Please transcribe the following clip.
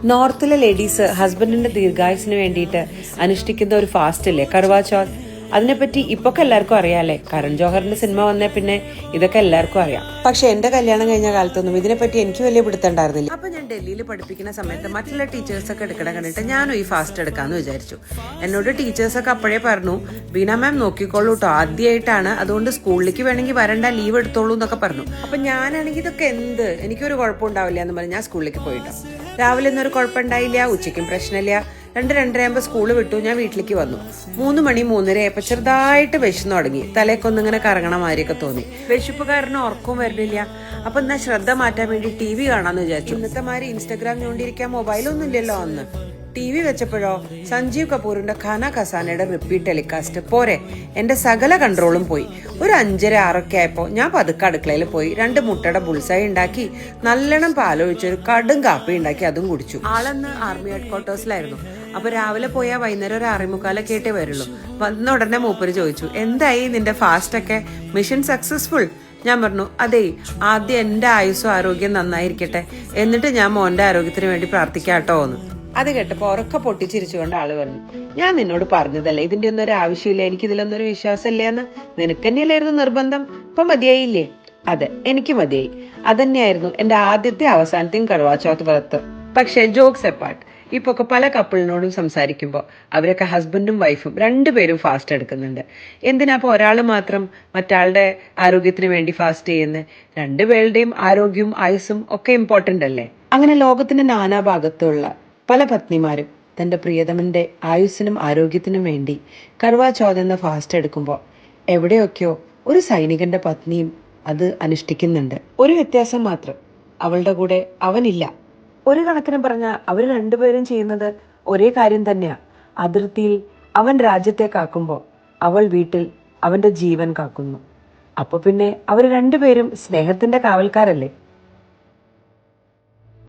നോർത്തിലെ ladies ഹസ്ബൻഡിന്റെ ദീർഘായുസിന് വേണ്ടിയിട്ട് അനുഷ്ഠിക്കുന്ന ഒരു ഫാസ്റ്റ് ഇല്ലേ, കർവാ ചൗത്ത്. അതിനെപ്പറ്റി ഇപ്പൊക്കെ എല്ലാവർക്കും അറിയാല്ലേ. കരൺ ജോഹറിന്റെ സിനിമ വന്നേ പിന്നെ ഇതൊക്കെ എല്ലാവർക്കും അറിയാം. പക്ഷെ എന്റെ കല്യാണം കഴിഞ്ഞ കാലത്തൊന്നും ഇതിനെപ്പറ്റി എനിക്ക് വലിയ പിടുത്തുണ്ടായിരുന്നില്ല. അപ്പൊ ഞാൻ ഡൽഹിയിൽ പഠിപ്പിക്കുന്ന സമയത്ത് മറ്റുള്ള ടീച്ചേഴ്സൊക്കെ എടുക്കണ കണ്ടിട്ട് ഞാനും ഈ ഫാസ്റ്റ് എടുക്കാന്ന് വിചാരിച്ചു. എന്നോട് ടീച്ചേഴ്സൊക്കെ അപ്പോഴേ പറഞ്ഞു, ബീന മാം നോക്കിക്കോളൂ കേട്ടോ, ആദ്യമായിട്ടാണ്, അതുകൊണ്ട് സ്കൂളിലേക്ക് വേണമെങ്കിൽ വരണ്ട, ലീവ് എടുത്തോളൂ എന്നൊക്കെ പറഞ്ഞു. അപ്പൊ ഞാനാണെങ്കിൽ ഇതൊക്കെ എന്ത്, എനിക്കൊരു കുഴപ്പമുണ്ടാവില്ല എന്ന് പറഞ്ഞ് ഞാൻ സ്കൂളിലേക്ക് പോയിട്ടോ. രാവിലെ ഒന്നും ഒരു കുഴപ്പമുണ്ടായില്ല, ഉച്ചയ്ക്കും പ്രശ്നമില്ല. 2-2:30 സ്കൂള് വിട്ടു, ഞാൻ വീട്ടിലേക്ക് വന്നു. 3 മണി 3:30 ആയപ്പോ ചെറുതായിട്ട് വിശന്നു തുടങ്ങി. തലേക്കൊന്നിങ്ങനെ കറങ്ങണ മാതിരിയൊക്കെ തോന്നി. വിശപ്പ് കാരണം ഉറക്കവും വരുന്നില്ല. അപ്പൊ എന്നാ ശ്രദ്ധ മാറ്റാൻ വേണ്ടി TV കാണാന്ന് വിചാരിച്ചു. ഇന്നത്തെ മാതിരി ഇൻസ്റ്റഗ്രാം ഞോണ്ടിരിക്കാൻ മൊബൈലൊന്നും ഇല്ലല്ലോ അന്ന്. TV വെച്ചപ്പോഴോ സഞ്ജീവ് കപൂറിന്റെ ഖാന ഖസാനയുടെ റിപ്പീറ്റ് ടെലികാസ്റ്റ് പോരെ, എന്റെ സകല കൺട്രോളും പോയി. ഒരു 5:30-6 ആയപ്പോ ഞാൻ പതുക്കെ അടുക്കളയിൽ പോയി 2 മുട്ടയുടെ ബുൾസായി ഉണ്ടാക്കി, നല്ലോണം പാലൊഴിച്ചൊരു കടും കാപ്പി ഉണ്ടാക്കി അതും കുടിച്ചു. ആളന്ന് ആർമി ഹെഡ്ക്വാർട്ടേഴ്സിലായിരുന്നു. അപ്പൊ രാവിലെ പോയാൽ വൈകുന്നേരം ഒരു 6:45 ആയിട്ടേ വരുള്ളൂ. വന്ന ഉടനെ മൂപ്പര് ചോദിച്ചു, എന്തായി നിന്റെ ഫാസ്റ്റ് ഒക്കെ, മിഷൻ സക്സസ്ഫുൾ? ഞാൻ പറഞ്ഞു, അതേ, ആദ്യം എന്റെ ആയുസ്സും ആരോഗ്യം നന്നായിരിക്കട്ടെ, എന്നിട്ട് ഞാൻ മോന്റെ ആരോഗ്യത്തിന് വേണ്ടി പ്രാർത്ഥിക്കാട്ടോ എന്ന്. അത് കേട്ടപ്പോ ഉറക്കെ പൊട്ടിച്ചിരിച്ചുകൊണ്ട് ആള് പറഞ്ഞു, ഞാൻ നിന്നോട് പറഞ്ഞതല്ലേ ഇതിന്റെ ഒന്നും ഒരു ആവശ്യമില്ല, എനിക്ക് ഇതിലൊന്നും ഒരു വിശ്വാസമില്ല എന്ന്. നിനക്ക് തന്നെയല്ലായിരുന്നു നിർബന്ധം, ഇപ്പൊ മതിയായില്ലേ? അതെ, എനിക്ക് മതിയായി. അതന്നെയായിരുന്നു എന്റെ ആദ്യത്തെ അവസാനത്തെയും കർവാ ചൗത്ത് വ്രത്ത്. പക്ഷെ ജോക്സ് എപ്പാർട്ട്, ഇപ്പൊക്കെ പല കപ്പിളിനോടും സംസാരിക്കുമ്പോൾ അവരൊക്കെ ഹസ്ബൻഡും വൈഫും 2 പേരും ഫാസ്റ്റ് എടുക്കുന്നുണ്ട്. എന്തിനാ അപ്പൊ ഒരാള് മാത്രം മറ്റാളുടെ ആരോഗ്യത്തിന് വേണ്ടി ഫാസ്റ്റ് ചെയ്യുന്നത്? 2 പേരുടെയും ആരോഗ്യവും ആയുസ്സും ഒക്കെ ഇമ്പോർട്ടന്റ് അല്ലേ? അങ്ങനെ ലോകത്തിന്റെ നാനാഭാഗത്തുള്ള പല പത്നിമാരും തന്റെ പ്രിയതമന്റെ ആയുസ്സിനും ആരോഗ്യത്തിനും വേണ്ടി കർവാ ചൗത്ത് എന്ന ഫാസ്റ്റ് എടുക്കുമ്പോൾ എവിടെയൊക്കെയോ ഒരു സൈനികന്റെ പത്നിയും അത് അനുഷ്ഠിക്കുന്നുണ്ട്. ഒരു വ്യത്യാസം മാത്രം, അവളുടെ കൂടെ അവനില്ല. ഒരു കണക്കിന് പറഞ്ഞ അവര് 2 പേരും ചെയ്യുന്നത് ഒരേ കാര്യം തന്നെയാ. അതിർത്തിയിൽ അവൻ രാജ്യത്തെ കാക്കുമ്പോൾ അവൾ വീട്ടിൽ അവന്റെ ജീവൻ കാക്കുന്നു. അപ്പൊ പിന്നെ അവര് 2 പേരും സ്നേഹത്തിന്റെ കാവൽക്കാരല്ലേ?